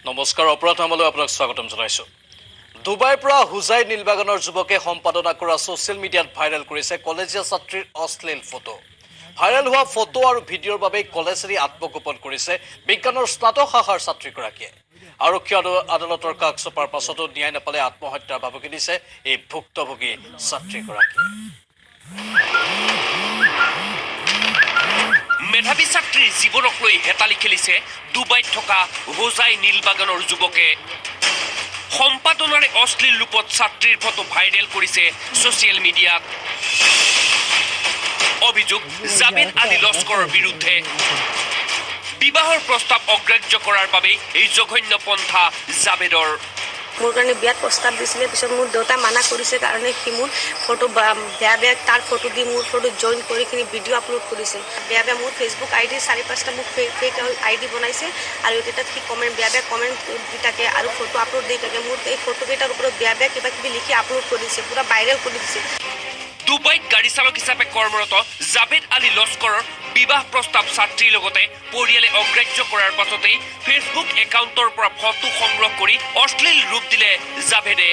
নমস্কাৰ অপৰাধমলৈ আপোনাক স্বাগতম জনাইছোঁ। দুবাইৰ পৰা হুজাই নীলবাগানৰ যুৱকে সম্পাদনা কৰা ছ'চিয়েল মিডিয়াত ভাইৰেল কৰিছে কলেজীয়া ছাত্ৰীৰ অশ্লীল ফটো। ভাইৰেল হোৱা ফটো আৰু ভিডিঅ'ৰ বাবে কলেজ এৰি আত্মগোপন কৰিছে বিজ্ঞানৰ স্নাতক শাখাৰ ছাত্ৰীগৰাকীয়ে। আৰক্ষী আদালতৰ কাষ চপাৰ পাছতো ন্যায় নাপালে আত্মহত্যাৰ ভাবুকি দিছে এই ভুক্তভোগী ছাত্ৰীগৰাকীয়ে। মেধাৱী ছাত্ৰীৰ জীৱনক লৈ হেতালি খেলিছে ডুবাইত থকা হুজাই নীলবাগানৰ যুৱকে। সম্পাদনাৰে অশ্লীল ৰূপত ছাত্ৰীৰ ফটো ভাইৰেল কৰিছে ছ'চিয়েল মিডিয়াত। অভিযোগ জাবেদ আলী লস্কৰৰ বিৰুদ্ধে। বিবাহৰ প্ৰস্তাৱ অগ্ৰাহ্য কৰাৰ বাবে এই জঘন্য পন্থা জাবেদৰ। মোৰ কাৰণে বিয়াত প্ৰস্তাৱ দিছিলে, পিছত মোৰ দেউতাই মানা কৰিছে কাৰণে সি মোৰ ফটো বেয়া তাৰ ফটো দি মোৰ ফটো জইন কৰি কিনি ভিডিঅ' আপলোড কৰিছে। বেয়া মোৰ ফেচবুক আই ডি 4-5টা মোক ফেক আই ডি বনাইছে আৰু তাত সি বেয়া কমেণ্ট দি থাকে আৰু ফটো আপলোড দি থাকে। মোৰ এই ফটোকেইটাৰ ওপৰত বেয়া কিবা কিবি লিখি আপলোড কৰি দিছে, পুৰা ভাইৰেল কৰি দিছে। ডুবাইত গাড়ী চালক হিচাপে কৰ্মৰত জাবেদ আলী লস্কৰৰ বিবাহ প্ৰস্তাৱ ছাত্ৰীৰ লগতে পৰিয়ালে অগ্ৰাহ্য কৰাৰ পাছতেই ফেচবুক একাউণ্টৰ পৰা ফটো সংগ্ৰহ কৰি অশ্লীল ৰূপ দিলে জাবেদে।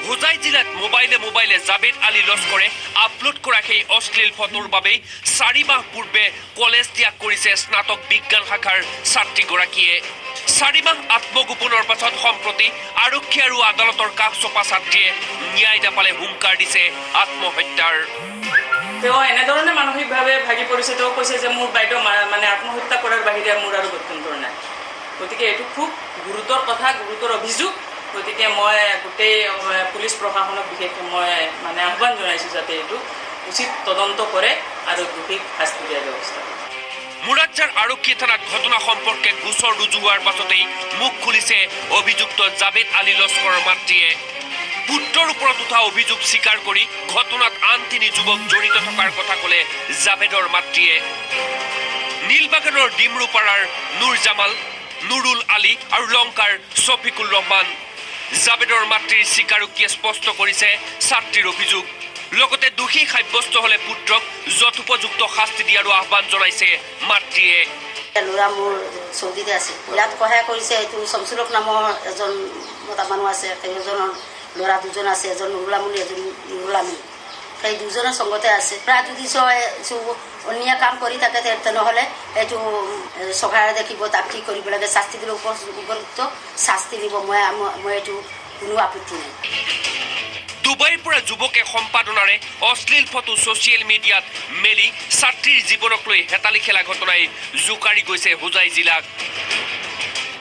হুজাই জিলাত মোবাইলে জাবেদ আলী লস্কৰে আপলোড কৰা সেই অশ্লীল ফটোৰ বাবেই 4 মাহ পূৰ্বে কলেজ ত্যাগ কৰিছে স্নাতক বিজ্ঞান শাখাৰ ছাত্ৰীগৰাকীয়ে। 4 মাহ আত্মগোপনৰ পাছত সম্প্ৰতি আৰক্ষী আৰু আদালতৰ কাষ চপা ছাত্ৰীয়ে ন্যায় নাপালে হুংকাৰ দিছে আত্মহত্যাৰ। তেওঁ এনেধৰণে মানসিকভাৱে ভাগি পৰিছে। তেওঁ কৈছে যে মোৰ বাইদেউ আত্মহত্যা কৰাৰ বাহিৰে মোৰ আৰু গত্যন্তৰ নাই। গতিকে এইটো খুব গুৰুতৰ কথা, গুৰুতৰ অভিযোগ। গতিকে মই গোটেই পুলিচ প্ৰশাসনক বিশেষকৈ মই আহ্বান জনাইছোঁ যাতে এইটো উচিত তদন্ত কৰে আৰু দোষীক শাস্তি দিয়াৰ ব্যৱস্থা কৰে। মুৰাদজাৰ আৰক্ষী থানাত ঘটনা সম্পৰ্কে গোচৰ ৰুজু হোৱাৰ পাছতেই মুখ খুলিছে অভিযুক্ত জাবেদ আলী লস্কৰৰ মাতৃয়ে। পুত্ৰৰ ওপৰত উঠা অভিযোগ স্বীকাৰ কৰি ঘটনাত আন 3 যুৱক জড়িত থকাৰ কথা ক'লে জাবেদৰ মাতৃয়ে। নীলবাগানৰ ডিমৰুপাৰাৰ নুৰ জামাল, নুৰুল আলী আৰু লংকাৰ ছফিকুল ৰহমান। জাবেদৰ মাতৃৰ স্বীকাৰোক্তিয়ে স্পষ্ট কৰিছে ছাত্ৰীৰ অভিযোগ। লগতে দোষী সাব্যস্ত হ'লে পুত্ৰক যথোপযুক্ত শাস্তি দিয়াৰো আহ্বান জনাইছে মাতৃয়ে। ল'ৰা মোৰ চৌদিতে আছে, ইয়াত সহায় কৰিছে। এইটো শমছুলক নামৰ এজন মতা মানুহ আছে, সেইজনৰ ল'ৰা 2জন আছে, এজন নুৰুলামুনি, এজন নুৰুলামী। সেই 2জনৰ সংগতে আছে। প্ৰায় যদি অন্যায় কাম কৰি থাকে তেনেহ'লে এইটো চৰকাৰে দেখিব, তাক কি কৰিব লাগে, শাস্তি দিলে উপযুক্ত শাস্তি দিব। মই এইটো কোনো আপত্তি নাই। ডুবাইৰ পৰা যুৱকে সম্পাদনাৰে অশ্লীল ফটো ছ'চিয়েল মিডিয়াত মেলি ছাত্ৰীৰ জীৱনক লৈ হেতালি খেলা ঘটনাই জোকাৰি গৈছে হুজাই জিলাক।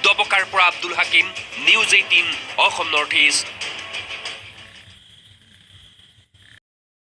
দবকাৰ পৰা Abdul Hakim, news 18 Assam north east.